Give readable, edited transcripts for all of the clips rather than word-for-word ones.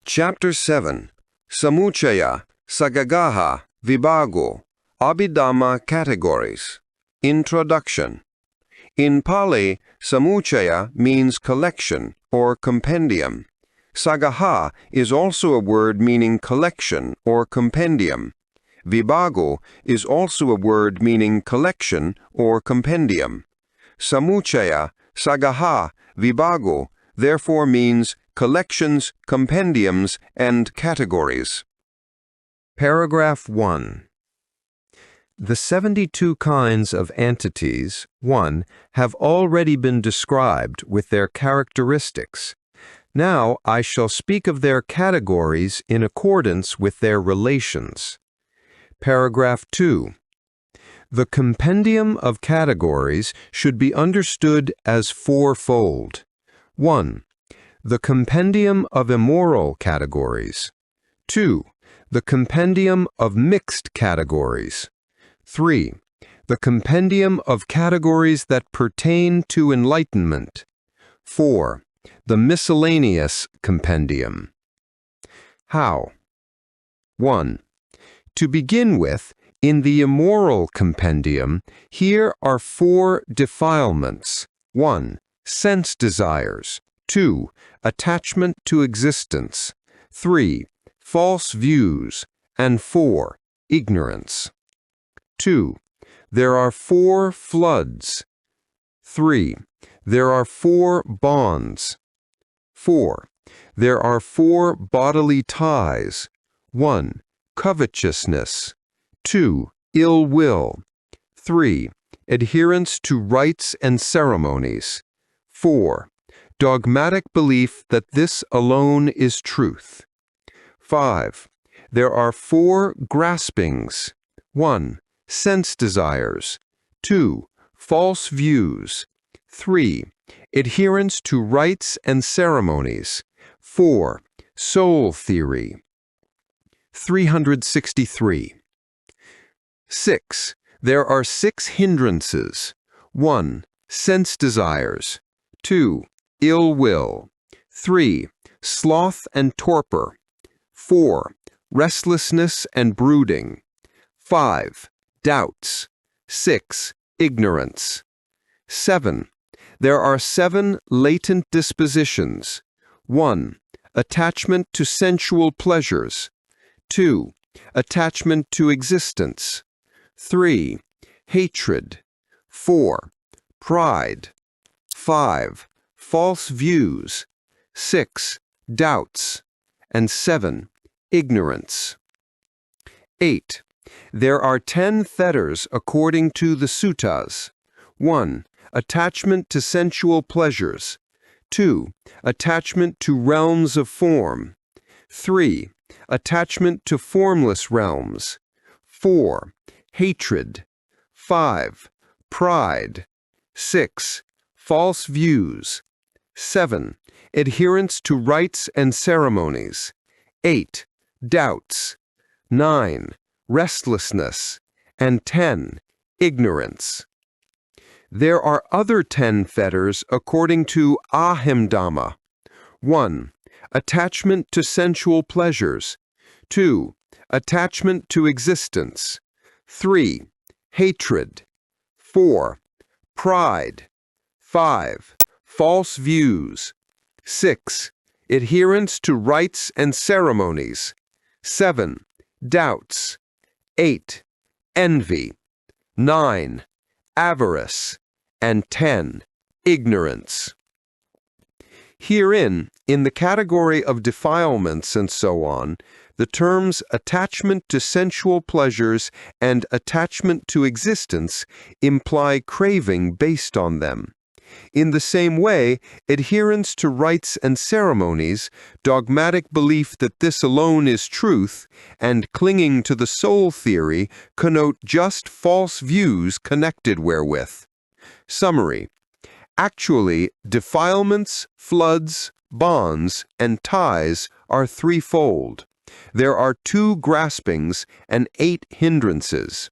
Chapter 7. Samuchaya, Sagagaha, Vibhago, Abhidhamma Categories. Introduction. In Pali, samuchaya means collection or compendium. Sagaha is also a word meaning collection or compendium. Vibhago is also a word meaning collection or compendium. Samuchaya, Sagaha, Vibhago therefore means collections, compendiums, and categories. Paragraph 1. The 72 kinds of entities, 1, have already been described with their characteristics. Now I shall speak of their categories in accordance with their relations. Paragraph 2. The compendium of categories should be understood as fourfold. 1. The compendium of immoral categories. 2. The compendium of mixed categories. 3. The compendium of categories that pertain to enlightenment. 4. The miscellaneous compendium. How? 1. To begin with, in the immoral compendium, here are 4 defilements. 1. Sense desires. 2. Attachment to existence. 3. False views. And 4. Ignorance. 2. There are 4 floods. 3. There are 4 bonds. 4. There are 4 bodily ties. 1. Covetousness. 2. Ill will. 3. Adherence to rites and ceremonies. 4. Dogmatic belief that this alone is truth. 5. There are 4 graspings. 1. Sense desires. 2. False views. 3. Adherence to rites and ceremonies. 4. Soul theory. 363. 6. There are 6 hindrances. 1. Sense desires. 2. Ill will. 3. Sloth and torpor. 4. Restlessness and brooding. 5. Doubts. 6. Ignorance. 7. There are 7 latent dispositions. 1. Attachment to sensual pleasures. 2. Attachment to existence. 3. Hatred. 4. Pride. 5. False views. 6. Doubts. And 7. Ignorance. 8. There are 10 fetters according to the suttas. 1. Attachment to sensual pleasures. 2. Attachment to realms of form. 3. Attachment to formless realms. 4. Hatred. 5. Pride. 6. False views. 7. Adherence to rites and ceremonies. 8. Doubts. 9. Restlessness. And 10. Ignorance. There are other 10 fetters according to Abhidhamma. 1. Attachment to sensual pleasures. 2. Attachment to existence. 3. Hatred. 4. Pride. 5. False views. 6. Adherence to rites and ceremonies. 7. Doubts. 8. Envy. 9. Avarice. And 10. Ignorance. Herein, in the category of defilements and so on, the terms attachment to sensual pleasures and attachment to existence imply craving based on them. In the same way, adherence to rites and ceremonies, dogmatic belief that this alone is truth, and clinging to the soul theory connote just false views connected wherewith. Summary. Actually, defilements, floods, bonds, and ties are threefold. There are 2 graspings and 8 hindrances.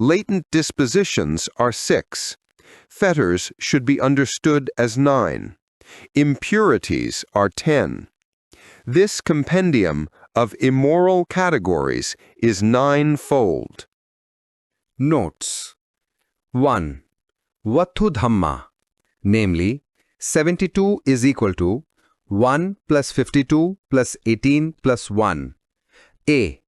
Latent dispositions are 6. Fetters should be understood as 9. Impurities are 10. This compendium of immoral categories is ninefold. Notes. 1. Vattu dhamma, namely, 72 is equal to 1 plus 52 plus 18 plus 1. A.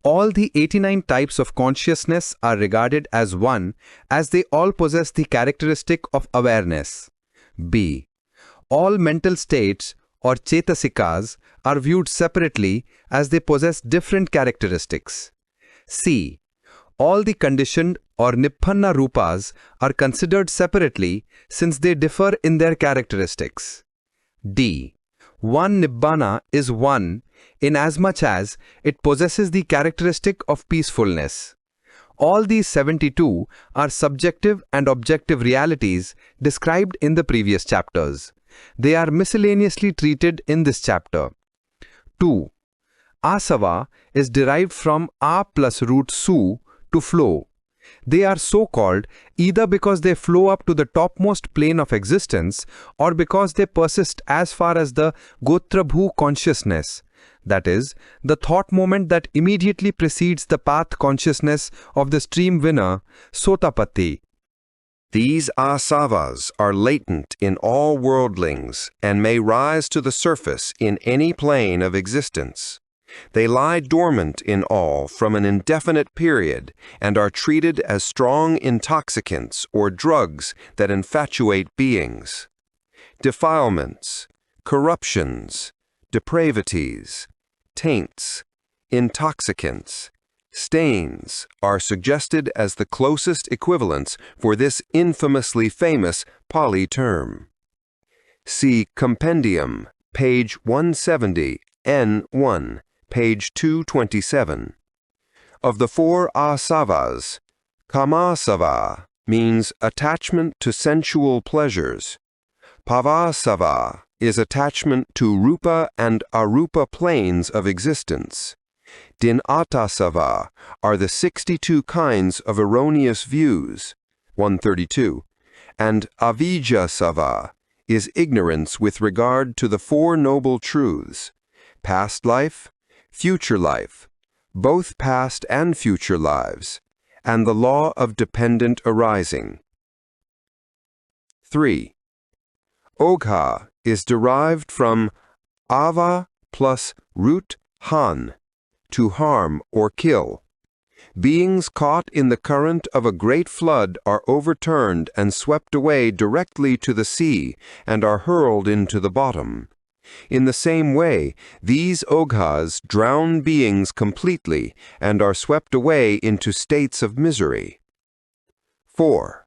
All the 89 types of consciousness are regarded as one as they all possess the characteristic of awareness. B. All mental states or chetasikas are viewed separately as they possess different characteristics. C. All the conditioned or Nibbàna rupas are considered separately since they differ in their characteristics. D. One Nibbàna is one inasmuch as it possesses the characteristic of peacefulness. All these 72 are subjective and objective realities described in the previous chapters. They are miscellaneously treated in this chapter. 2. Asava is derived from a plus root su, to flow. They are so called either because they flow up to the topmost plane of existence or because they persist as far as the Gotrabhu consciousness, that is, the thought moment that immediately precedes the path consciousness of the stream winner, Sotapatti. These asavas are latent in all worldlings and may rise to the surface in any plane of existence. They lie dormant in all from an indefinite period and are treated as strong intoxicants or drugs that infatuate beings. Defilements, corruptions, depravities, taints, intoxicants, stains are suggested as the closest equivalents for this infamously famous Pali term. See Compendium, page 170, N1. Page 227. Of the four asavas, kamasava means attachment to sensual pleasures. Pavasava is attachment to rupa and arupa planes of existence. Dinattasava are the 62 kinds of erroneous views, 132, and avijjasava is ignorance with regard to the Four Noble Truths, past life, future life, both past and future lives, and the law of dependent arising. 3. Ogha is derived from ava plus root han, to harm or kill. Beings caught in the current of a great flood are overturned and swept away directly to the sea and are hurled into the bottom. In the same way, these oghas drown beings completely and are swept away into states of misery. 4.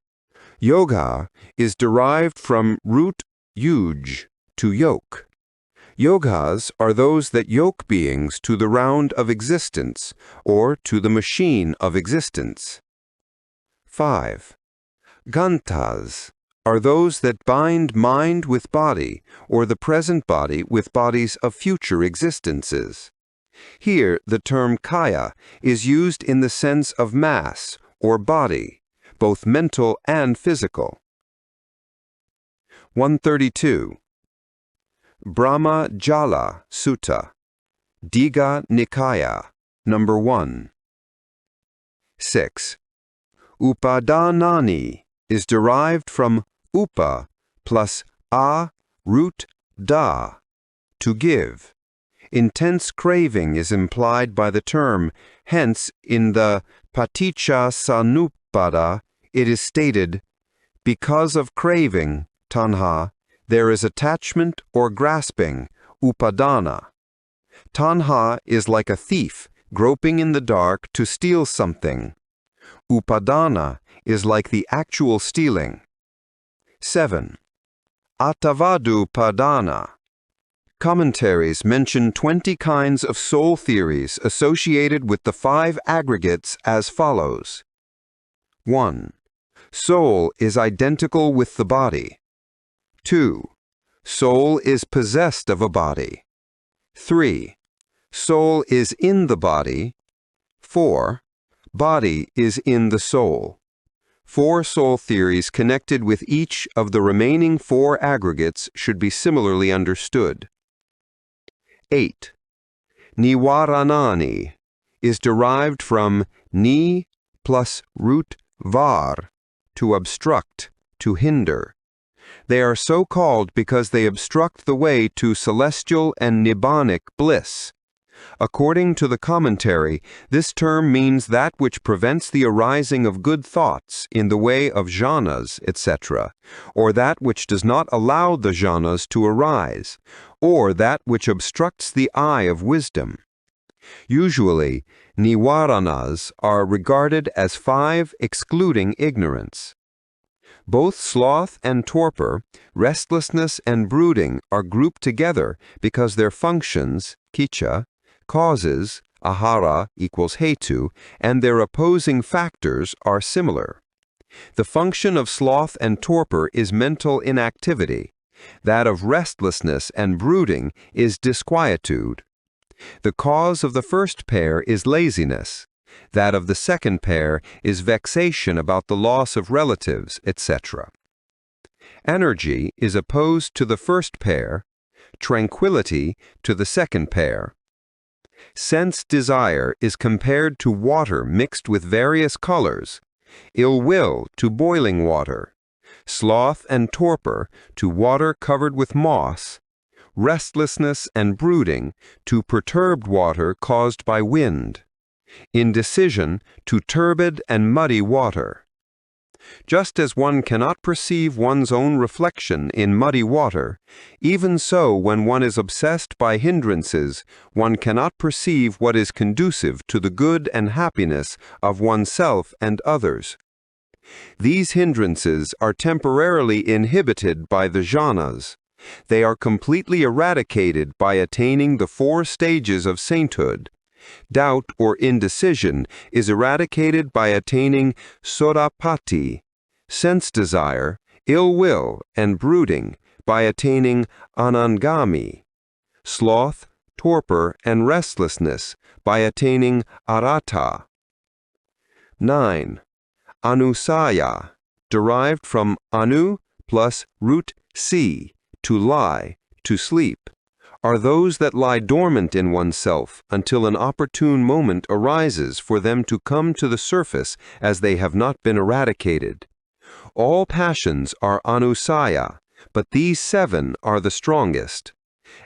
Yoga is derived from root yuj, to yoke. Yogas are those that yoke beings to the round of existence or to the machine of existence. 5. Gantas are those that bind mind with body, or the present body with bodies of future existences. Here, the term kaya is used in the sense of mass, or body, both mental and physical. 132. Brahma Jala Sutta, Digha Nikaya, number 1. 6. Upadanani is derived from upa plus a root da, to give. Intense craving is implied by the term, hence in the Paticca Samuppada it is stated, because of craving, tanha, there is attachment or grasping, upadana. Tanha is like a thief groping in the dark to steal something. Upadana is like the actual stealing. 7. Attavadu Padana. Commentaries mention 20 kinds of soul theories associated with the 5 aggregates as follows. 1. Soul is identical with the body. 2. Soul is possessed of a body. 3. Soul is in the body. 4. Body is in the soul. 4 soul theories connected with each of the remaining 4 aggregates should be similarly understood. 8. Niwaranani is derived from ni plus root var, to obstruct, to hinder. They are so called because they obstruct the way to celestial and Nibbānic bliss. According to the commentary, this term means that which prevents the arising of good thoughts in the way of jhanas, etc., or that which does not allow the jhanas to arise, or that which obstructs the eye of wisdom. Usually, nivaranas are regarded as 5 excluding ignorance. Both sloth and torpor, restlessness and brooding are grouped together because their functions, kicca, causes, ahara equals hetu, and their opposing factors are similar. The function of sloth and torpor is mental inactivity. That of restlessness and brooding is disquietude. The cause of the first pair is laziness. That of the second pair is vexation about the loss of relatives, etc. Energy is opposed to the first pair, tranquility to the second pair. Sense desire is compared to water mixed with various colors, ill will to boiling water, sloth and torpor to water covered with moss, restlessness and brooding to perturbed water caused by wind, indecision to turbid and muddy water. Just as one cannot perceive one's own reflection in muddy water, even so when one is obsessed by hindrances, one cannot perceive what is conducive to the good and happiness of oneself and others. These hindrances are temporarily inhibited by the jhanas. They are completely eradicated by attaining the 4 stages of sainthood. Doubt or indecision is eradicated by attaining sodapati, sense desire, ill will, and brooding by attaining anangami, sloth, torpor, and restlessness by attaining aratta. 9. Anusaya, derived from anu plus root si, to lie, to sleep, are those that lie dormant in oneself until an opportune moment arises for them to come to the surface as they have not been eradicated. All passions are anusaya, but these 7 are the strongest.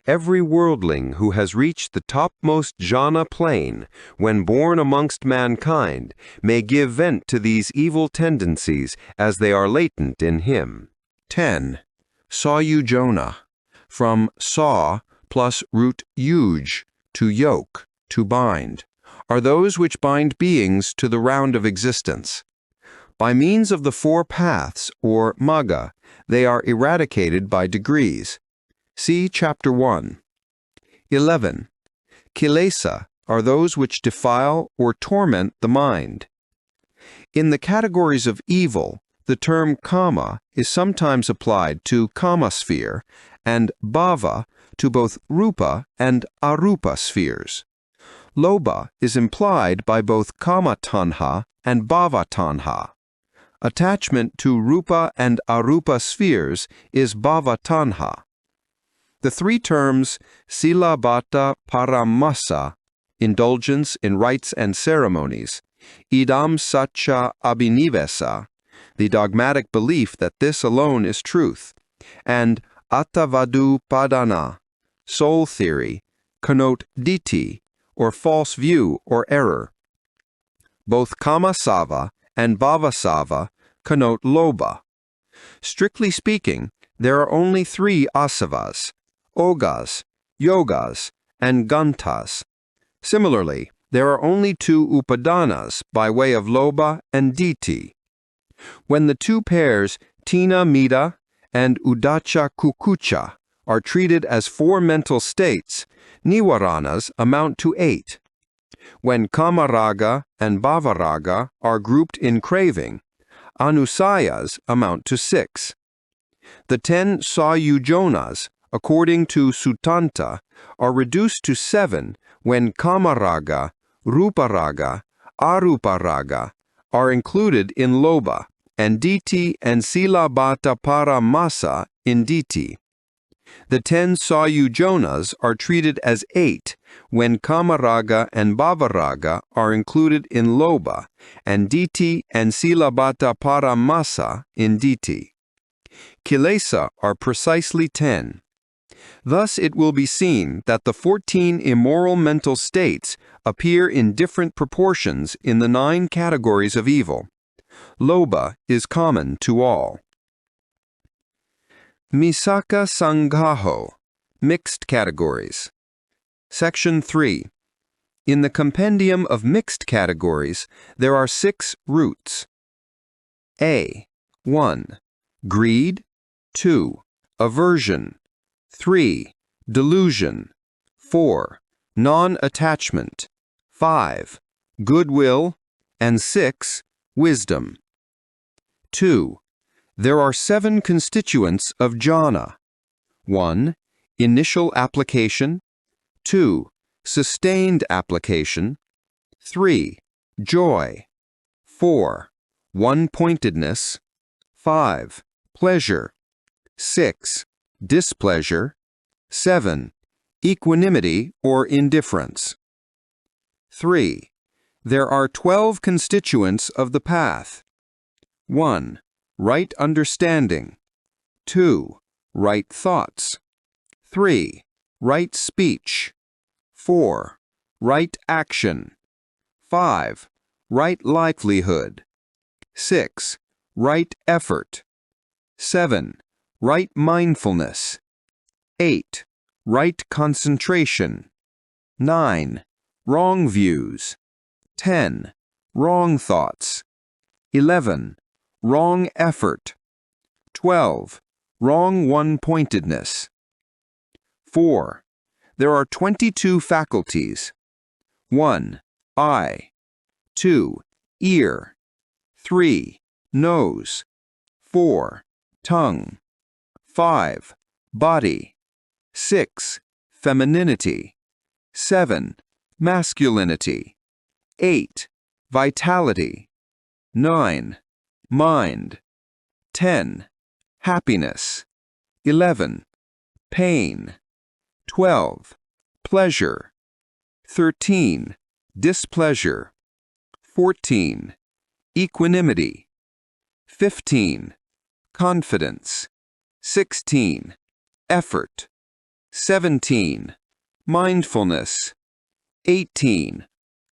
Every worldling who has reached the topmost jhana plane, when born amongst mankind, may give vent to these evil tendencies as they are latent in him. 10. Sayujona, from saw plus root yuj, to yoke, to bind, are those which bind beings to the round of existence. By means of the 4 paths, or magga, they are eradicated by degrees. See Chapter 1. 11. Kilesa are those which defile or torment the mind. In the categories of evil, the term kama is sometimes applied to kama sphere, and bhava to both rupa and arupa spheres. Lobha is implied by both kama tanha and bhava tanha. Attachment to rupa and arupa spheres is bhava tanha. The 3 terms silabhata paramassa, indulgence in rites and ceremonies, idam satcha abhinivesa, the dogmatic belief that this alone is truth, and attavadu padana, soul theory, connote ditthi, or false view or error. Both kamasava and bhavasava connote lobha. Strictly speaking, there are only 3 asavas, ogas, yogas, and gantas. Similarly, there are only 2 upadanas by way of lobha and ditthi. When the 2 pairs tina mida and udacha kukucha are treated as 4 mental states, nivaranas amount to 8. When kamaraga and bhavaraga are grouped in craving, anusayas amount to 6. The 10 sayujonas, according to Suttanta, are reduced to 7 when kamaraga, ruparaga, aruparaga are included in lobha, and ditthi and silabhata paramassa in ditthi. The 10 sayujonas are treated as 8 when kamaraga and bhavaraga are included in lobha, and ditthi and silabhata paramasa in ditthi. Kilesa are precisely 10. Thus it will be seen that the 14 immoral mental states appear in different proportions in the 9 categories of evil. Lobha is common to all. Misaka Sanghaho, Mixed Categories. Section 3. In the compendium of mixed categories, there are 6 roots. A. 1. Greed. 2. Aversion. 3. Delusion. 4. Non-attachment. 5. Goodwill. And 6. Wisdom. 2. There are 7 constituents of jhana. 1. Initial application. 2. Sustained application. 3. Joy. 4. One-pointedness. 5. Pleasure. 6. Displeasure. 7. Equanimity or indifference. 3. There are 12 constituents of the path. 1. Right understanding. 2. Right thoughts. 3. Right speech. 4. Right action. 5. Right livelihood. 6. Right effort. 7. Right mindfulness. 8. Right concentration. 9. Wrong views. 10. Wrong thoughts. 11. Wrong effort. 12. Wrong one-pointedness. 4. There are 22 faculties. 1. Eye. 2. Ear. 3. Nose. 4. Tongue. 5. Body. 6. Femininity. 7. Masculinity. 8. Vitality. 9. Mind. 10. Happiness. 11. Pain. 12. Pleasure. 13. Displeasure. 14. Equanimity. 15. Confidence. 16. Effort. 17. Mindfulness. 18.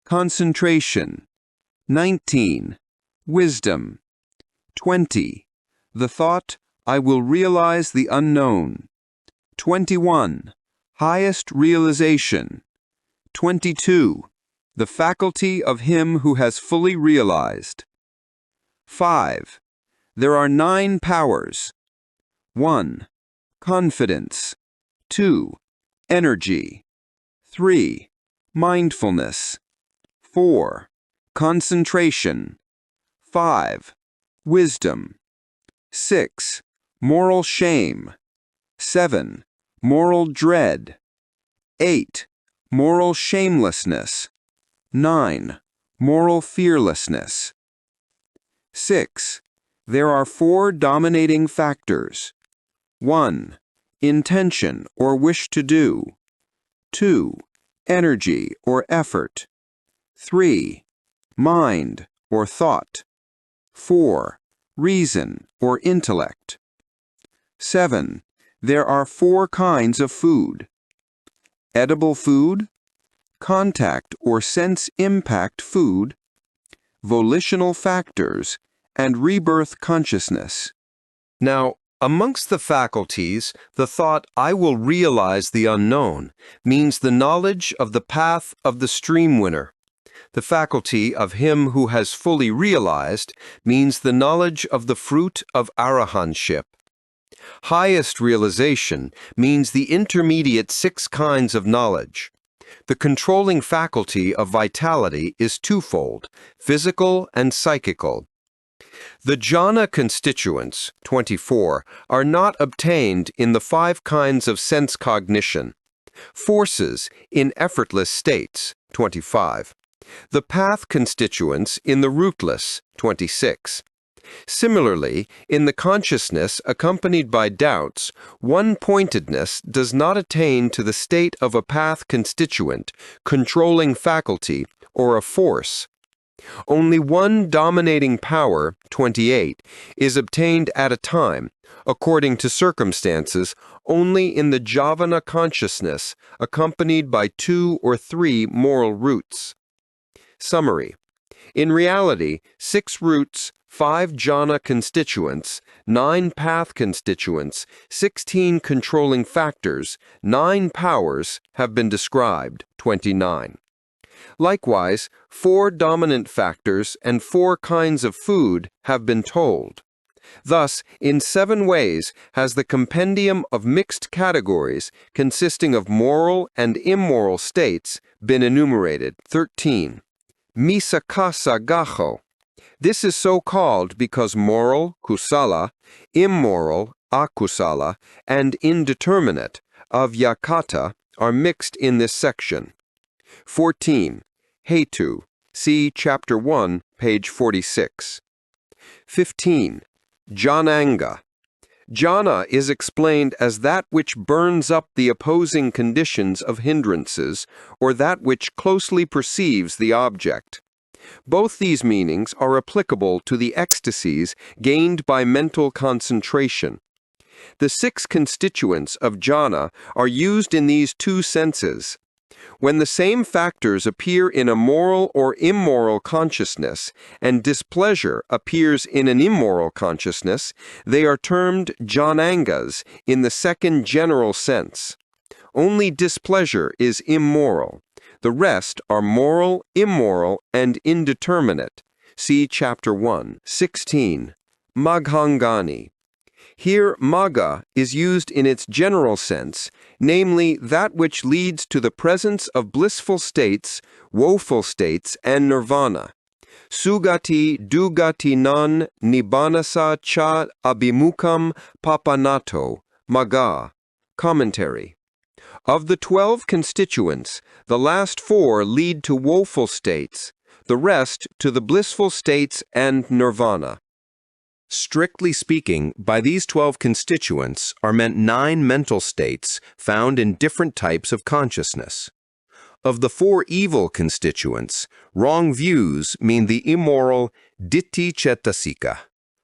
Concentration. 19. Wisdom. 20. The thought, I will realize the unknown. 21. Highest realization. 22. The faculty of him who has fully realized. 5. There are 9 powers. 1. Confidence. 2. Energy. 3. Mindfulness. 4. Concentration. 5. Wisdom. 6. Moral shame. 7. Moral dread. 8. Moral shamelessness. 9. Moral fearlessness. 6. There are 4 dominating factors. 1. Intention or wish to do. 2. Energy or effort. 3. Mind or thought. 4. Reason or intellect. 7. There are 4 kinds of food. Edible food, contact or sense impact food, volitional factors, and rebirth consciousness. Now, amongst the faculties, the thought, I will realize the unknown, means the knowledge of the path of the stream winner. The faculty of him who has fully realized means the knowledge of the fruit of arahantship. Highest realization means the intermediate 6 kinds of knowledge. The controlling faculty of vitality is twofold, physical and psychical. The jhana constituents, 24, are not obtained in the 5 kinds of sense cognition. Forces in effortless states, 25. The path constituents in the rootless, 26. Similarly, in the consciousness accompanied by doubts, one-pointedness does not attain to the state of a path constituent, controlling faculty, or a force. Only one dominating power, 28, is obtained at a time, according to circumstances, only in the jhāvana consciousness, accompanied by 2 or 3 moral roots. Summary. In reality, 6 roots, 5 jhana constituents, 9 path constituents, 16 controlling factors, 9 powers have been described, 29. Likewise, 4 dominant factors and 4 kinds of food have been told. Thus, in 7 ways has the compendium of mixed categories consisting of moral and immoral states been enumerated, 13. Misa kasa gaho. This is so called because moral, kusala, immoral, akusala, and indeterminate, avyakata, are mixed in this section. 14. Hetu. See Chapter 1, page 46. 15. Jhananga. Jhana is explained as that which burns up the opposing conditions of hindrances, or that which closely perceives the object. Both these meanings are applicable to the ecstasies gained by mental concentration. The 6 constituents of jhana are used in these 2 senses. When the same factors appear in a moral or immoral consciousness, and displeasure appears in an immoral consciousness, they are termed jhanangas in the second general sense. Only displeasure is immoral. The rest are moral, immoral, and indeterminate. See Chapter 1, 16. Maghangani. Here, magga is used in its general sense, namely that which leads to the presence of blissful states, woeful states, and nirvana. Sugati dugati nan Nibbānasa cha abhimukam papanato, magga. Commentary. Of the 12 constituents, the last 4 lead to woeful states, the rest to the blissful states and nirvana. Strictly speaking, by these 12 constituents are meant 9 mental states found in different types of consciousness. Of the 4 evil constituents, wrong views mean the immoral ditti cetasika,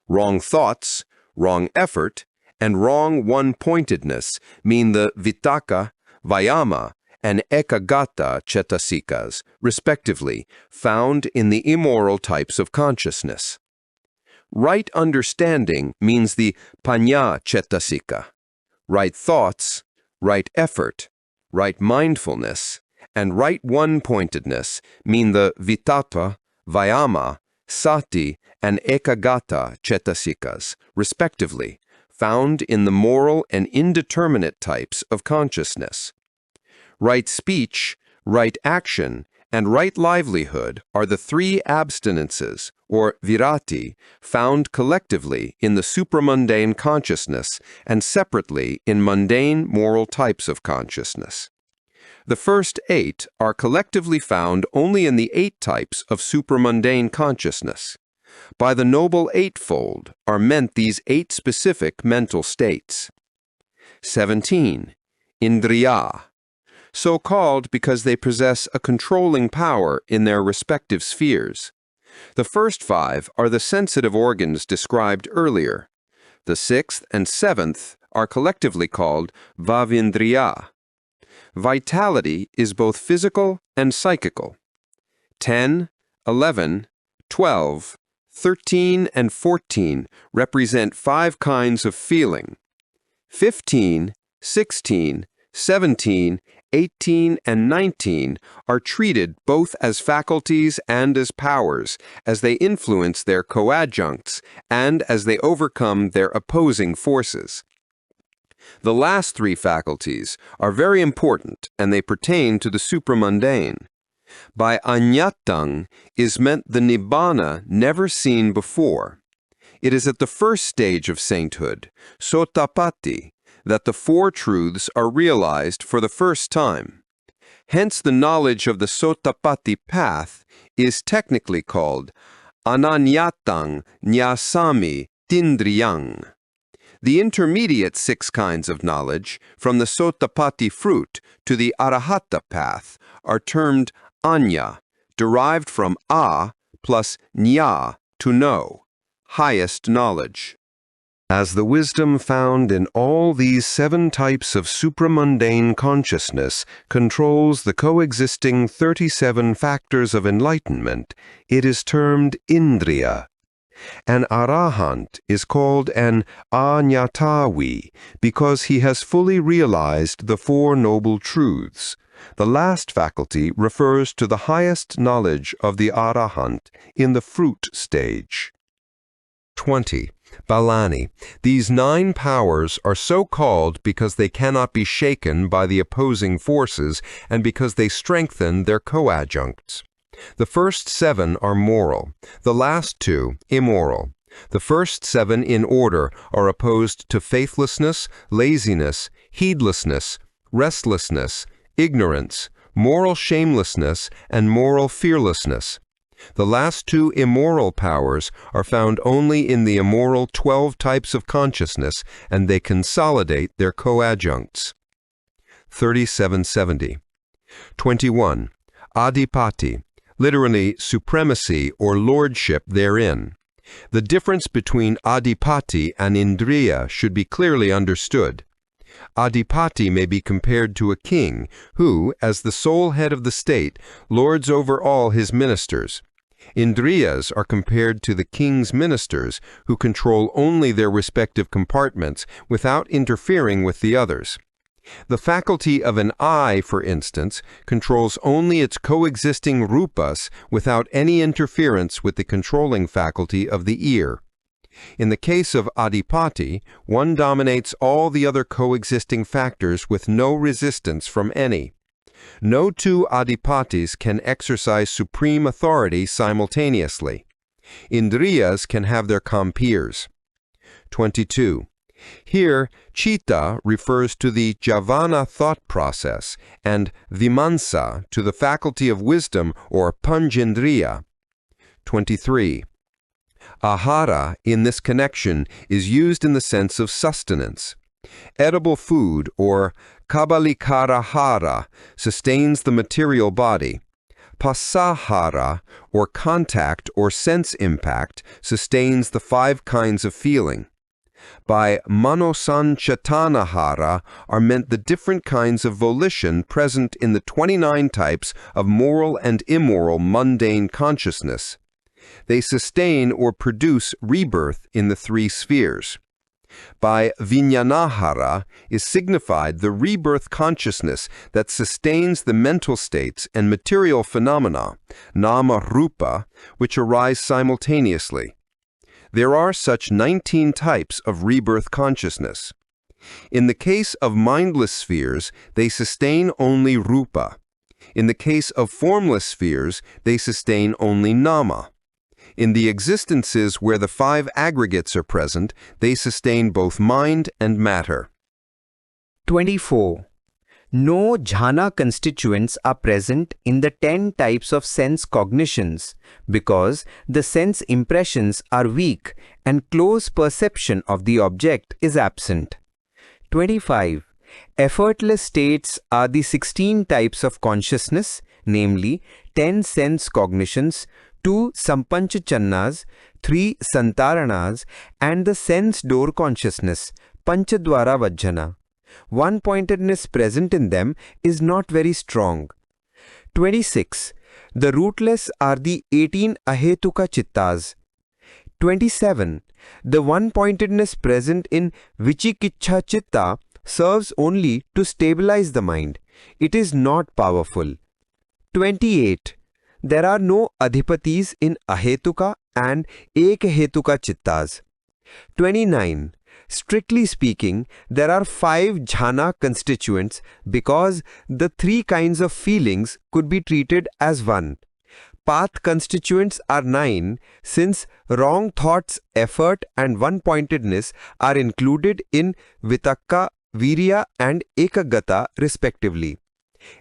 wrong thoughts, wrong effort, and wrong one-pointedness mean the vitakka, vayama, and ekagata cetasikas, respectively, found in the immoral types of consciousness. Right understanding means the paññā cetasika, right thoughts, right effort, right mindfulness, and right one-pointedness mean the vitātta, vayama, sati, and ekagata cetasikas, respectively, found in the moral and indeterminate types of consciousness. Right speech, right action, and right livelihood are the 3 abstinences, or virati, found collectively in the supramundane consciousness and separately in mundane moral types of consciousness. The first 8 are collectively found only in the 8 types of supramundane consciousness. By the Noble Eightfold are meant these 8 specific mental states. 17. Indriya. So called because they possess a controlling power in their respective spheres. The first 5 are the sensitive organs described earlier. The 6th and 7th are collectively called vavindriya. Vitality is both physical and psychical. 10, 11, 12, 13, and 14 represent 5 kinds of feeling. 15, 16, 17, 18, and 19 are treated both as faculties and as powers, as they influence their coadjuncts and as they overcome their opposing forces. The last 3 faculties are very important and they pertain to the supramundane. By aññatang is meant the Nibbāna never seen before. It is at the first stage of sainthood, sotappatti, that the 4 truths are realized for the first time. Hence the knowledge of the sotappatti path is technically called ananyatang nyasami tindriyang. The intermediate 6 kinds of knowledge, from the Sotapaddi fruit to the Arahata path, are termed anya, derived from a plus nya, to know, highest knowledge. As the wisdom found in all these 7 types of supramundane consciousness controls the coexisting 37 factors of enlightenment, it is termed indriya. An arahant is called an aññatavi because he has fully realized the 4 noble truths. The last faculty refers to the highest knowledge of the arahant in the fruit stage. 20. Balani. These 9 powers are so called because they cannot be shaken by the opposing forces and because they strengthen their coadjuncts. The first 7 are moral, the last 2 immoral. The first 7 in order are opposed to faithlessness, laziness, heedlessness, restlessness, ignorance, moral shamelessness, and moral fearlessness. The last 2 immoral powers are found only in the immoral 12 types of consciousness, and they consolidate their coadjuncts. 3770. 21. Adipati, literally supremacy or lordship therein. The difference between adipati and indriya should be clearly understood. Adipati may be compared to a king who, as the sole head of the state, lords over all his ministers. Indriyas are compared to the king's ministers who control only their respective compartments without interfering with the others. The faculty of an eye, for instance, controls only its coexisting rupas without any interference with the controlling faculty of the ear. In the case of adipati, one dominates all the other coexisting factors with no resistance from any. No 2 adipatis can exercise supreme authority simultaneously. Indriyas can have their compeers. 22. Here, chitta refers to the jhāvana thought process and vimansa to the faculty of wisdom or panchindriya. 23. Ahara in this connection is used in the sense of sustenance. Edible food or kabalikarahara sustains the material body. Pasahara or contact or sense impact sustains the 5 kinds of feeling. By manosanchattanahara are meant the different kinds of volition present in the 29 types of moral and immoral mundane consciousness. They sustain or produce rebirth in the 3 spheres. By vijñānahara is signified the rebirth consciousness that sustains the mental states and material phenomena, nama-rupa, which arise simultaneously. There are such 19 types of rebirth consciousness. In the case of mindless spheres, they sustain only rupa. In the case of formless spheres, they sustain only nama. In the existences where the 5 aggregates are present, they sustain both mind and matter. 24. No jhana constituents are present in the 10 types of sense cognitions because the sense impressions are weak and close perception of the object is absent. 25. Effortless states are the 16 types of consciousness, namely 10 sense cognitions, 2 sampanchachannas, 3 santaranas, and the sense door consciousness, panchadwara vajjana. One-pointedness present in them is not very strong. 26. The rootless are the 18 ahetuka chittas. 27. The one-pointedness present in vichikichha chitta serves only to stabilize the mind. It is not powerful. 28. There are no adhipatis in ahetuka and ekahetuka chittas. 29. Strictly speaking, there are 5 jhana constituents because the 3 kinds of feelings could be treated as one. Path constituents are 9 since wrong thoughts, effort and one-pointedness are included in vitakka, virya and ekagata respectively.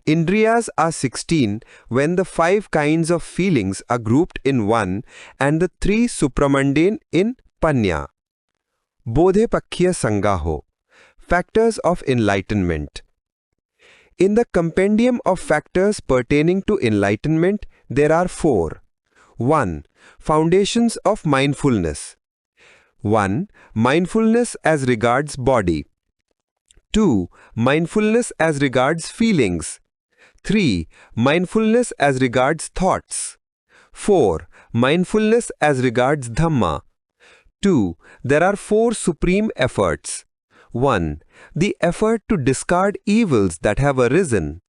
Indriyas are 16 when the 5 kinds of feelings are grouped in 1 and the 3 supramundane in Panya. Bodhe Pakkhya Sangaho. Factors of enlightenment. In the compendium of factors pertaining to enlightenment, there are 4. 1. Foundations of mindfulness. 1. Mindfulness as regards body. 2. Mindfulness as regards feelings. 3. Mindfulness as regards thoughts. 4. Mindfulness as regards dhamma. 2. There are 4 supreme efforts. 1. The effort to discard evils that have arisen.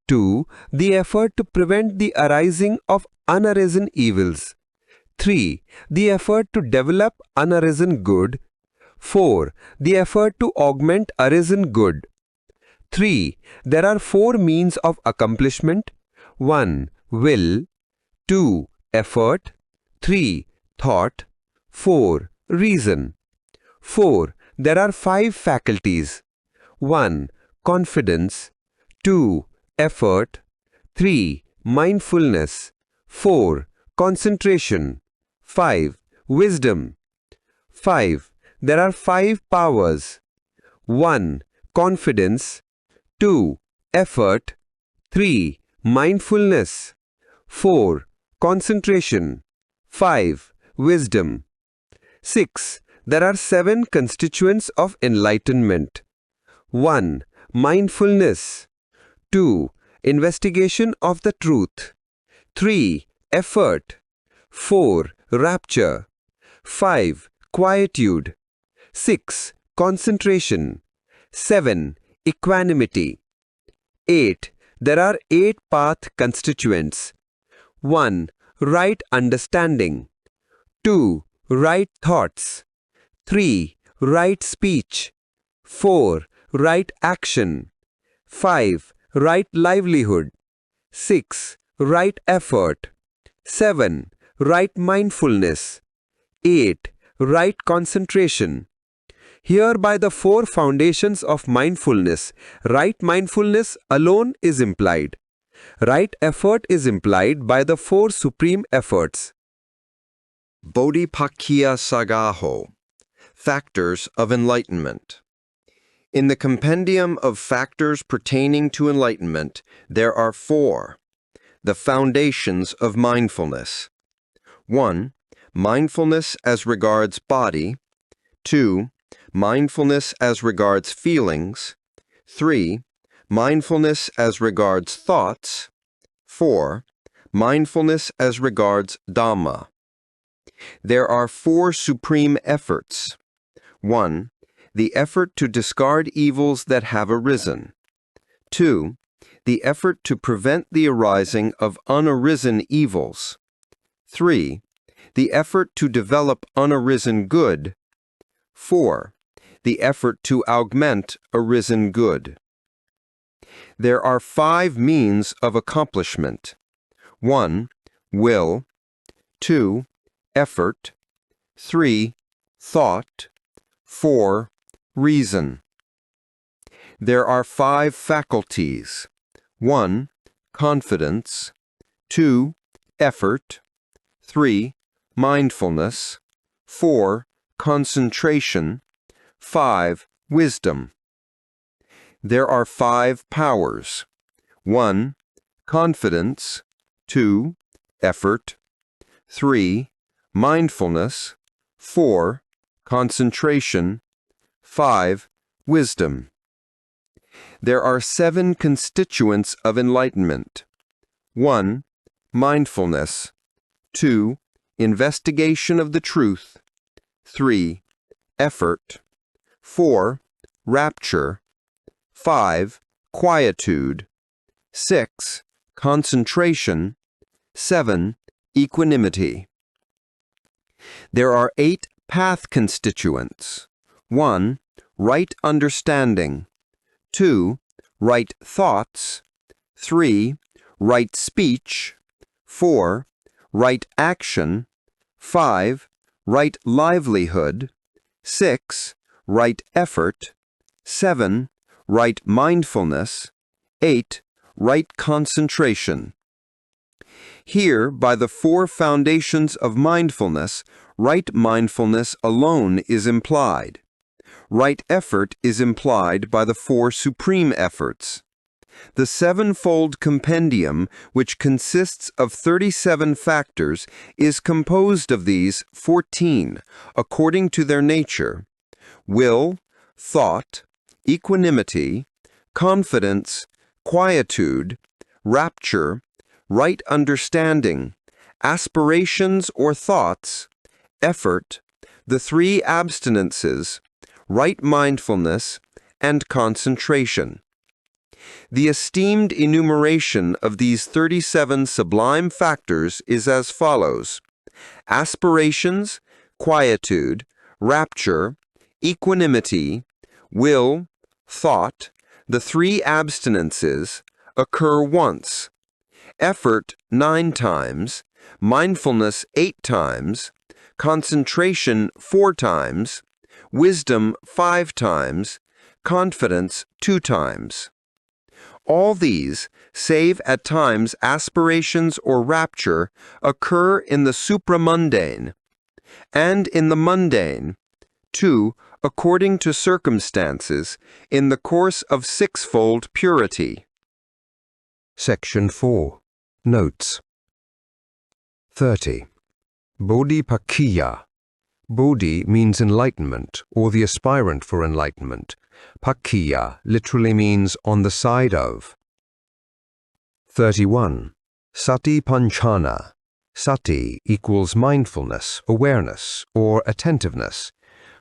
2. The effort to prevent the arising of unarisen evils. 3. The effort to develop unarisen good. 4. The effort to augment arisen good. 3. There are 4 means of accomplishment. 1. Will. 2. Effort. 3. Thought. 4. Reason. 4. There are 5 faculties. 1. Confidence. 2. Effort. 3. Mindfulness. 4. Concentration. 5. Wisdom. 5. There are 5 powers. 1. Confidence. 2. Effort. 3. Mindfulness. 4. Concentration. 5. Wisdom. 6. There are 7 constituents of enlightenment. 1. Mindfulness. 2. Investigation of the truth. 3. Effort. 4. Rapture. 5. Quietude. 6. Concentration. 7. Equanimity. 8. There are 8 path constituents. 1. Right understanding. 2. Right thoughts. 3. Right speech. 4. Right action. 5. Right livelihood. 6. Right effort. 7. Right mindfulness. 8. Right concentration. Here by the 4 foundations of mindfulness, right mindfulness alone is implied. Right effort is implied by the 4 supreme efforts. Bodhipakkhya Sagaho. Factors of enlightenment. In the compendium of factors pertaining to enlightenment, there are 4. The foundations of mindfulness. 1. Mindfulness as regards body. 2. Mindfulness as regards feelings. 3. Mindfulness as regards thoughts. 4. Mindfulness as regards dhamma. There are 4 supreme efforts. 1. The effort to discard evils that have arisen. 2. The effort to prevent the arising of unarisen evils. 3. The effort to develop unarisen good. 4. The effort to augment arisen good. There are 5 means of accomplishment. 1. Will. 2. Effort. 3. Thought. 4. Reason. There are 5 faculties. 1. Confidence. 2. Effort. 3. Mindfulness. 4. Concentration. 5. Wisdom. There are 5 powers. 1. Confidence. 2. Effort. 3. Mindfulness. 4. Concentration. 5. Wisdom. There are 7 constituents of enlightenment. 1. Mindfulness. 2. Investigation of the truth. 3. Effort. 4. Rapture. 5. Quietude. 6. Concentration. 7. Equanimity. There are 8 path constituents. 1. Right understanding. 2. Right thoughts. 3. Right speech. 4. Right action. 5. Right livelihood. 6. Right effort. 7. Right mindfulness. 8. right concentration. Here, by the four foundations of mindfulness, right mindfulness alone is implied. Right effort is implied by the four supreme efforts. The sevenfold compendium, which consists of 37 factors, is composed of these 14, according to their nature: will, thought, equanimity, confidence, quietude, rapture, right understanding, aspirations or thoughts, effort, the three abstinences, right mindfulness, and concentration. The esteemed enumeration of these 37 sublime factors is as follows: aspirations, quietude, rapture, equanimity, will, thought, the three abstinences, occur once, effort 9 times, mindfulness 8 times, concentration 4 times, wisdom 5 times, confidence 2 times. All these, save at times aspirations or rapture, occur in the supramundane, and in the mundane, 2, according to circumstances, in the course of sixfold purity. Section 4. Notes. 30. Bodhipakkhya. Bodhi means enlightenment, or the aspirant for enlightenment. Pakkhya literally means on the side of. 31. Sati panchana. Sati equals mindfulness, awareness, or attentiveness.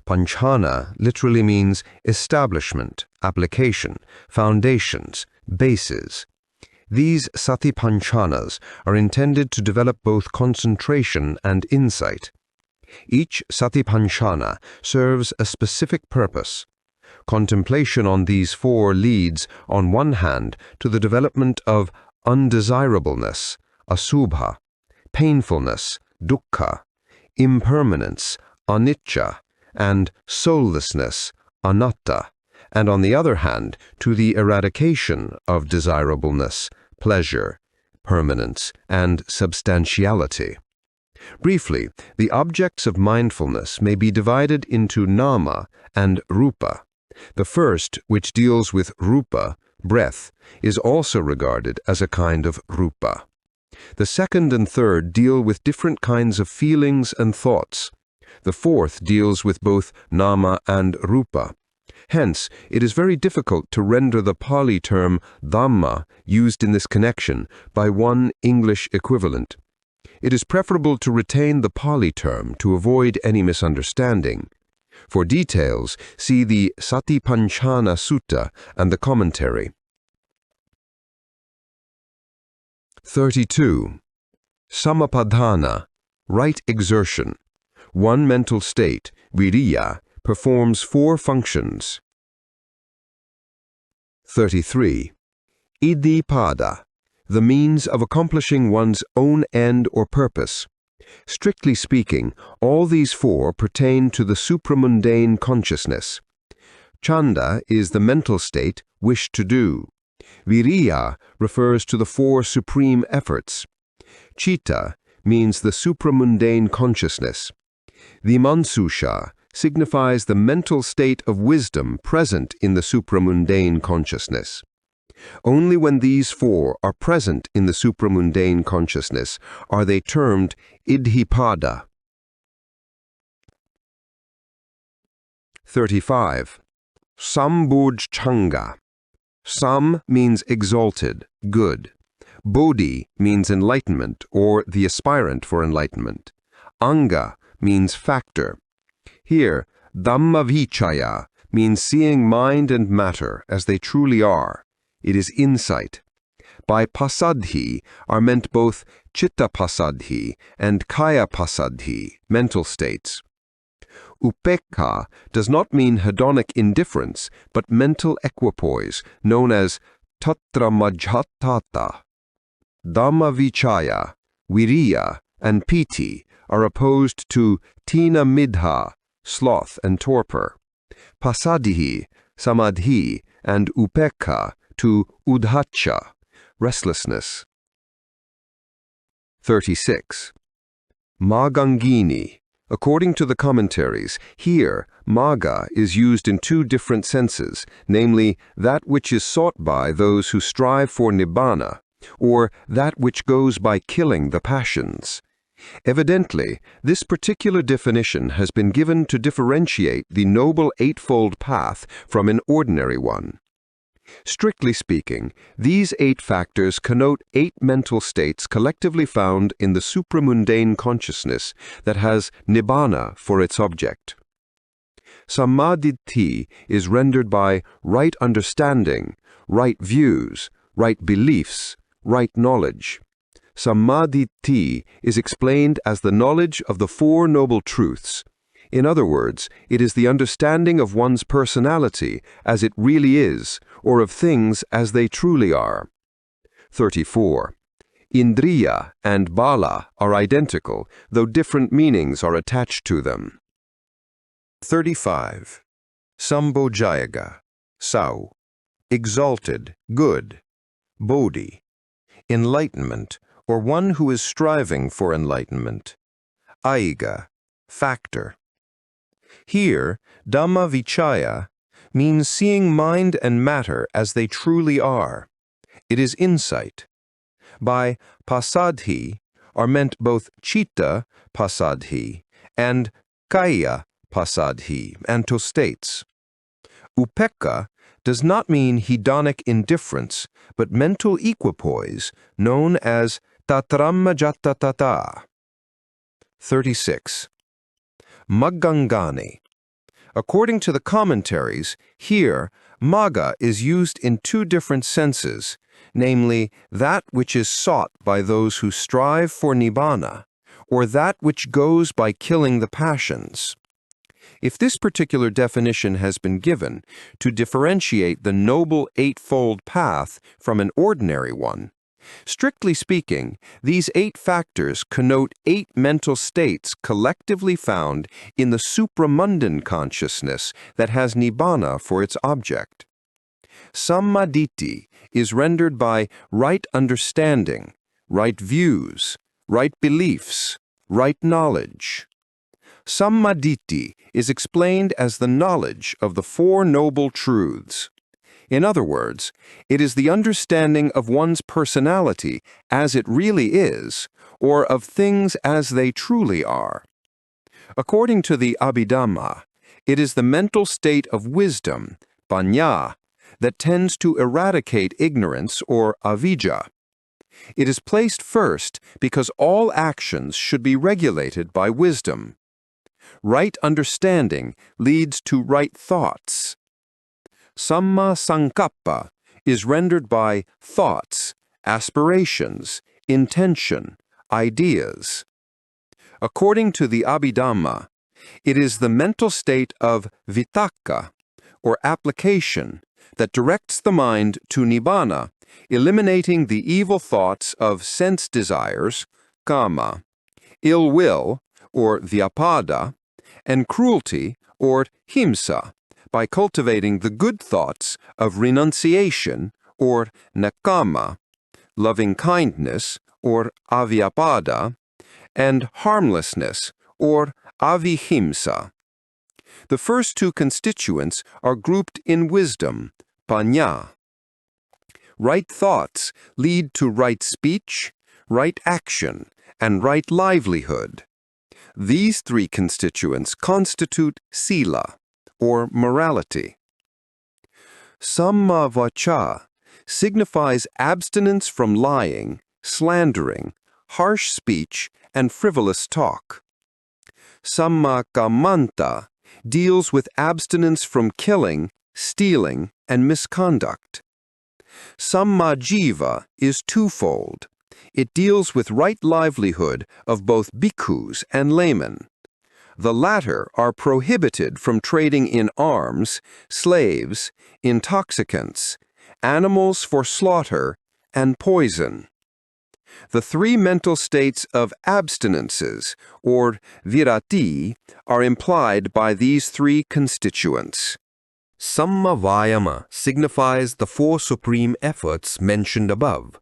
Panchana literally means establishment, application, foundations, bases. These sati panchanas are intended to develop both concentration and insight. Each sati panchana serves a specific purpose. Contemplation on these four leads, on one hand, to the development of undesirableness, asubha, painfulness, dukkha, impermanence, anicca, and soullessness, anatta, and on the other hand, to the eradication of desirableness, pleasure, permanence, and substantiality. Briefly, the objects of mindfulness may be divided into nama and rupa. The first, which deals with rupa, breath, is also regarded as a kind of rupa. The second and third deal with different kinds of feelings and thoughts. The fourth deals with both nama and rupa. Hence, it is very difficult to render the Pali term dhamma used in this connection by one English equivalent. It is preferable to retain the Pali term to avoid any misunderstanding. For details, see the Satipanchana Sutta and the commentary. 32. Samapadhana, right exertion. One mental state, viriya, performs 4 functions. 33. Iddhipada, the means of accomplishing one's own end or purpose. Strictly speaking, all these 4 pertain to the supramundane consciousness. Chanda is the mental state, wish to do. Viriya refers to the 4 supreme efforts. Chitta means the supramundane consciousness. Vimansusha signifies the mental state of wisdom present in the supramundane consciousness. Only when these 4 are present in the supramundane consciousness are they termed iddhipada. 35. Sambodhchanga. Sam means exalted, good. Bodhi means enlightenment or the aspirant for enlightenment. Anga means factor. Here, dhamma means seeing mind and matter as they truly are. It is insight. By pasadhi are meant both chitta pasadhi and kaya pasadhi, mental states. Upekkha does not mean hedonic indifference, but mental equipoise, known as tatra majhatata. Dhamma viriya, and piti are opposed to tina midha, sloth and torpor. Pasadhi, samadhi, and upekkha to udhacha, restlessness. 36. Magangini. According to the commentaries, here, maga is used in two different senses, namely, that which is sought by those who strive for Nibbàna, or that which goes by killing the passions. Evidently, this particular definition has been given to differentiate the Noble Eightfold Path from an ordinary one. Strictly speaking, these 8 factors connote 8 mental states collectively found in the supramundane consciousness that has Nibbàna for its object. Sammaditthi is rendered by right understanding, right views, right beliefs, right knowledge. Sammaditthi is explained as the knowledge of the Four Noble Truths. In other words, it is the understanding of one's personality as it really is, or of things as they truly are. 34. Indriya and bala are identical, though different meanings are attached to them. 35. Sambhojayaga, Sau, exalted, good. Bodhi, enlightenment, or one who is striving for enlightenment. Aiga, factor. Here, Dhamma Vichaya means seeing mind and matter as they truly are. It is insight. By pasadhi are meant both citta pasadhi and kaya pasadhi, mental states. Upekkha does not mean hedonic indifference, but mental equipoise, known as tatramajattatata. 36. Magangani. According to the commentaries, here, magga is used in two different senses, namely, that which is sought by those who strive for Nibbàna, or that which goes by killing the passions. If this particular definition has been given to differentiate the Noble Eightfold Path from an ordinary one, strictly speaking, these 8 factors connote 8 mental states collectively found in the supramundane consciousness that has Nibbàna for its object. Sammaditthi is rendered by right understanding, right views, right beliefs, right knowledge. Sammaditthi is explained as the knowledge of the Four Noble Truths. In other words, it is the understanding of one's personality as it really is, or of things as they truly are. According to the Abhidhamma, it is the mental state of wisdom, paññā, that tends to eradicate ignorance or avijja. It is placed first because all actions should be regulated by wisdom. Right understanding leads to right thoughts. Samma sankappa is rendered by thoughts, aspirations, intention, ideas. According to the Abhidhamma, it is the mental state of vitakka, or application, that directs the mind to Nibbāna, eliminating the evil thoughts of sense desires, kama, ill will, or vyapada, and cruelty, or himsa, by cultivating the good thoughts of renunciation, or nekkhamma, loving-kindness, or avyapada, and harmlessness, or avihimsa. The first 2 constituents are grouped in wisdom, paññā. Right thoughts lead to right speech, right action, and right livelihood. These 3 constituents constitute sila, or morality. Samma vaca signifies abstinence from lying, slandering, harsh speech, and frivolous talk. Samma kammanta deals with abstinence from killing, stealing, and misconduct. Samma jiva is twofold. It deals with right livelihood of both bhikkhus and laymen. The latter are prohibited from trading in arms, slaves, intoxicants, animals for slaughter, and poison. The 3 mental states of abstinences, or virati, are implied by these 3 constituents. Samma vayama signifies the 4 supreme efforts mentioned above,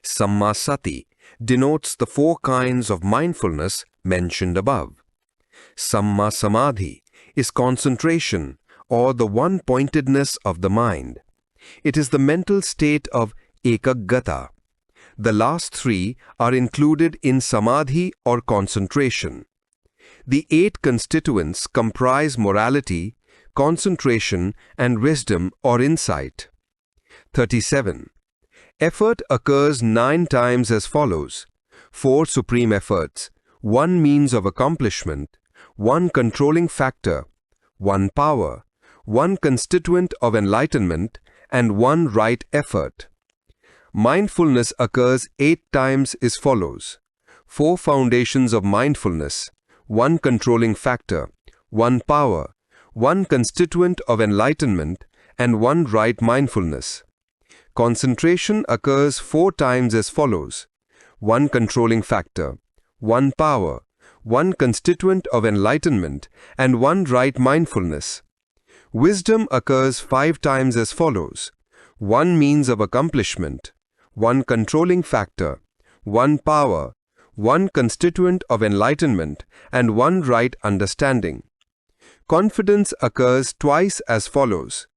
Sammasati denotes the four kinds of mindfulness mentioned above. Samma Samadhi is concentration or the one-pointedness of the mind. It is the mental state of ekaggata. The last three are included in samadhi or concentration. The 8 constituents comprise morality, concentration, and wisdom or insight. 37. Effort occurs 9 times as follows: 4 supreme efforts, 1 means of accomplishment, 1 controlling factor, 1 power, 1 constituent of enlightenment, and 1 right effort. Mindfulness occurs 8 times as follows: 4 foundations of mindfulness, 1 controlling factor, 1 power, 1 constituent of enlightenment, and 1 right mindfulness. Concentration occurs 4 times as follows: 1 controlling factor, 1 power, 1 constituent of enlightenment, and 1 right mindfulness. Wisdom occurs 5 times as follows: 1 means of accomplishment, 1 controlling factor, 1 power, 1 constituent of enlightenment, and 1 right understanding. Confidence occurs twice as follows: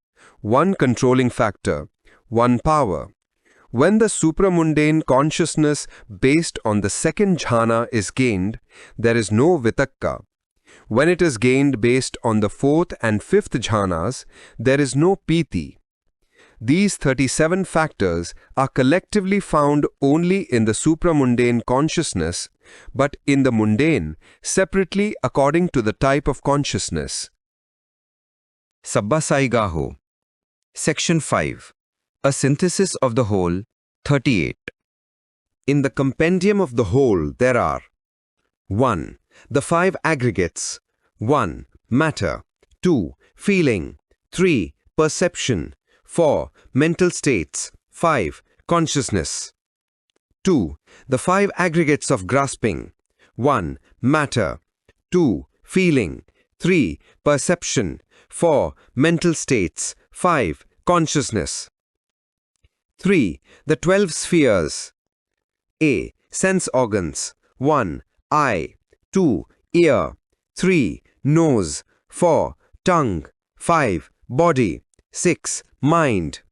1 controlling factor, 1 power. When the supramundane consciousness based on the second jhana is gained, there is no vitakka. When it is gained based on the 4th and 5th jhanas, there is no piti. These 37 factors are collectively found only in the supramundane consciousness, but in the mundane, separately according to the type of consciousness. Sabbasaigaho. Section 5. A synthesis of the whole, 38. In the compendium of the whole there are 1. The 5 aggregates. 1. Matter. 2. Feeling. 3. Perception. 4. Mental states. 5. Consciousness. 2. The 5 aggregates of grasping. 1. Matter. 2. Feeling. 3. Perception. 4. Mental states. 5. Consciousness. 3. The 12 spheres. A. Sense organs. 1. Eye. 2. Ear. 3. Nose. 4. Tongue. 5. Body. 6. Mind.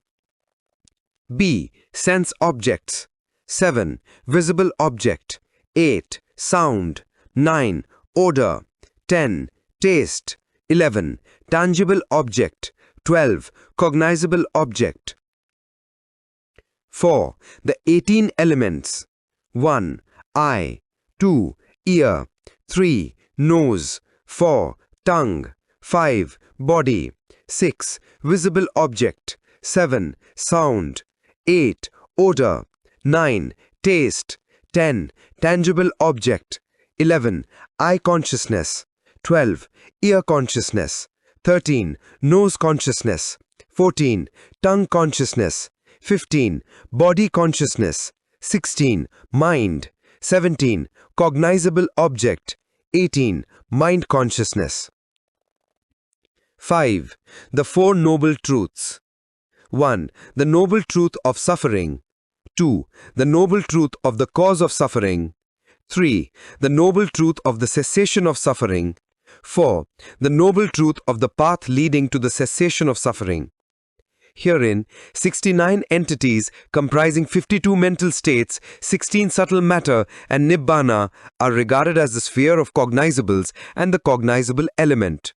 B. Sense objects. 7. Visible object. 8. Sound. 9. Odor. 10. Taste. 11. Tangible object. 12. Cognizable object. 4. The 18 elements. 1. Eye. 2. Ear. 3. Nose. 4. Tongue. 5. Body. 6. Visible object. 7. Sound. 8. Odor. 9. Taste. 10. Tangible object. 11. Eye consciousness. 12. Ear consciousness. 13. Nose consciousness. 14. Tongue consciousness. 15. Body consciousness. 16. Mind. 17. Cognizable object. 18. Mind consciousness. 5. The 4 noble truths. 1. The noble truth of suffering. 2. The noble truth of the cause of suffering. 3. The noble truth of the cessation of suffering. 4. The noble truth of the path leading to the cessation of suffering. Herein, 69 entities comprising 52 mental states, 16 subtle matter, and Nibbàna are regarded as the sphere of cognizables and the cognizable element.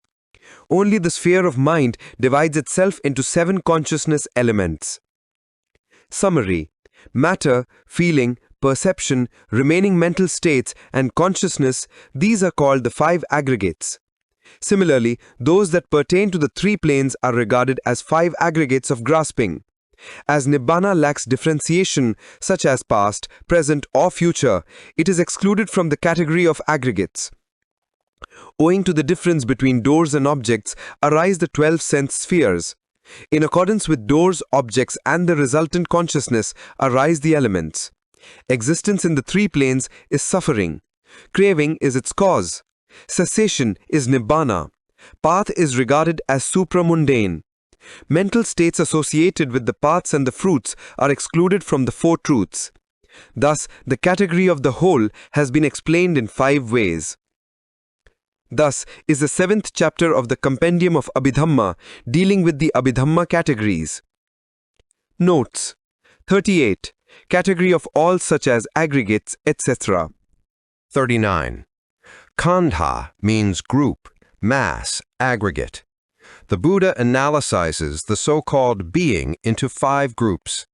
Only the sphere of mind divides itself into 7 consciousness elements. Summary: matter, feeling, perception, remaining mental states, and consciousness, these are called the 5 aggregates. Similarly, those that pertain to the 3 planes are regarded as 5 aggregates of grasping. As Nibbàna lacks differentiation, such as past, present, or future, it is excluded from the category of aggregates. Owing to the difference between doors and objects arise the 12 sense spheres. In accordance with doors, objects, and the resultant consciousness arise the elements. Existence in the 3 planes is suffering. Craving is its cause. Cessation is Nibbàna. Path is regarded as supramundane. Mental states associated with the paths and the fruits are excluded from the 4 truths. Thus, the category of the whole has been explained in 5 ways. Thus is the 7th chapter of the Compendium of Abhidhamma dealing with the Abhidhamma categories. Notes: 38. Category of all such as aggregates, etc. 39. Khandha means group, mass, aggregate. The Buddha analyzes the so-called being into 5 groups.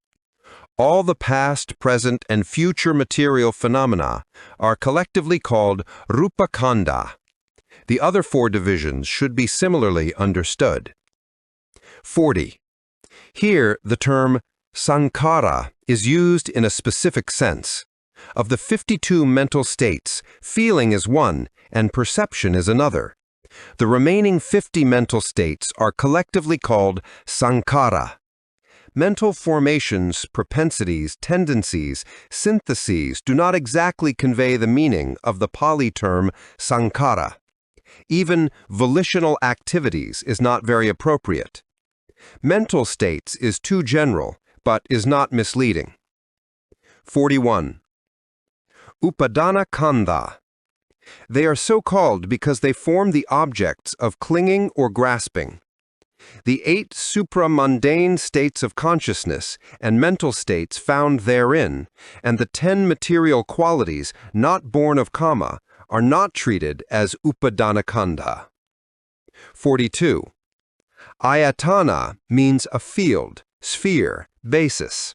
All the past, present, and future material phenomena are collectively called Rupa Khandha. The other 4 divisions should be similarly understood. 40. Here, the term sankhara is used in a specific sense. Of the 52 mental states, feeling is one and perception is another. The remaining 50 mental states are collectively called sankhara. Mental formations, propensities, tendencies, syntheses do not exactly convey the meaning of the Pali term sankhara. Even volitional activities is not very appropriate. Mental states is too general, but is not misleading. 41. Upadana Khandha. They are so called because they form the objects of clinging or grasping. The 8 supra-mundane states of consciousness and mental states found therein, and the 10 material qualities not born of kama, are not treated as upadana khandha. 42. Ayatana means a field, sphere, basis.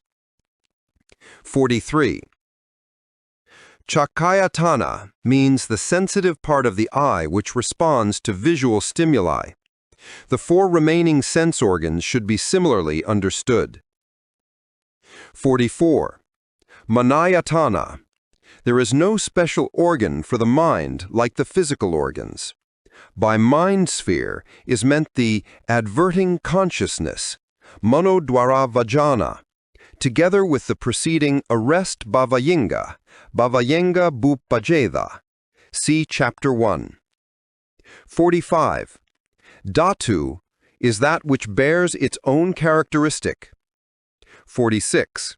43. Chakayatana means the sensitive part of the eye which responds to visual stimuli. The 4 remaining sense organs should be similarly understood. 44. Manayatana. There is no special organ for the mind like the physical organs. By mind sphere is meant the adverting consciousness, manodwara vajana, together with the preceding arrest bhavayenga, bhavayenga bhupajeda. See Chapter 1. 45. Dhatu is that which bears its own characteristic. 46.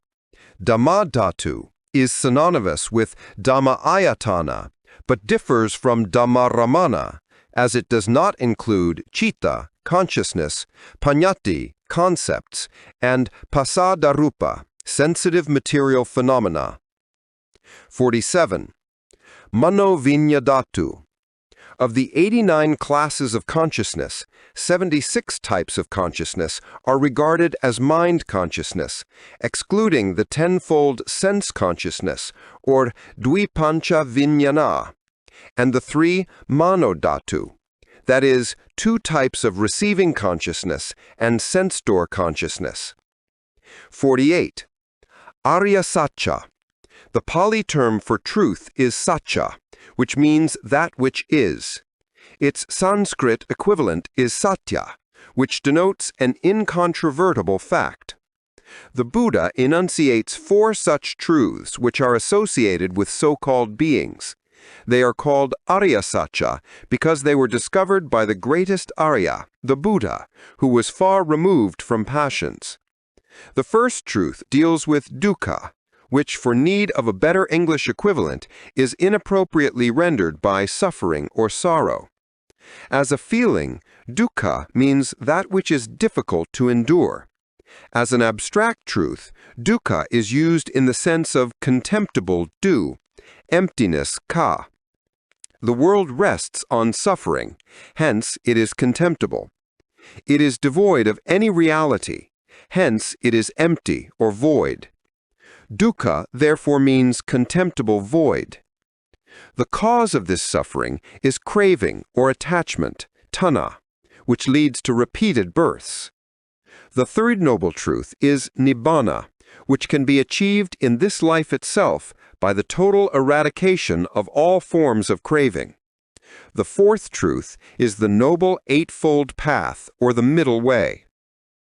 Dhamma dhatu is synonymous with dhamma ayatana, but differs from dhamma ramana, as it does not include citta, consciousness, paññatti, concepts, and pasadarupa, sensitive material phenomena. 47. Manovinyadatu. Of the 89 classes of consciousness, 76 types of consciousness are regarded as mind consciousness, excluding the 10-fold sense consciousness, or dvipancha vijnana, and the 3 manodhatu, that is, 2 types of receiving consciousness and sense-door consciousness. 48. Arya Satcha. The Pali term for truth is satcha, which means that which is. Its Sanskrit equivalent is satya, which denotes an incontrovertible fact. The Buddha enunciates 4 such truths which are associated with so-called beings. They are called Arya Satcha because they were discovered by the greatest Arya, the Buddha, who was far removed from passions. The first truth deals with dukkha, which, for need of a better English equivalent, is inappropriately rendered by suffering or sorrow. As a feeling, dukkha means that which is difficult to endure. As an abstract truth, dukkha is used in the sense of contemptible du, emptiness ka. The world rests on suffering, hence it is contemptible. It is devoid of any reality, hence it is empty or void. Dukkha therefore means contemptible void. The cause of this suffering is craving or attachment, tanha, which leads to repeated births. The third noble truth is Nibbàna, which can be achieved in this life itself by the total eradication of all forms of craving. The fourth truth is the noble eightfold path, or the middle way.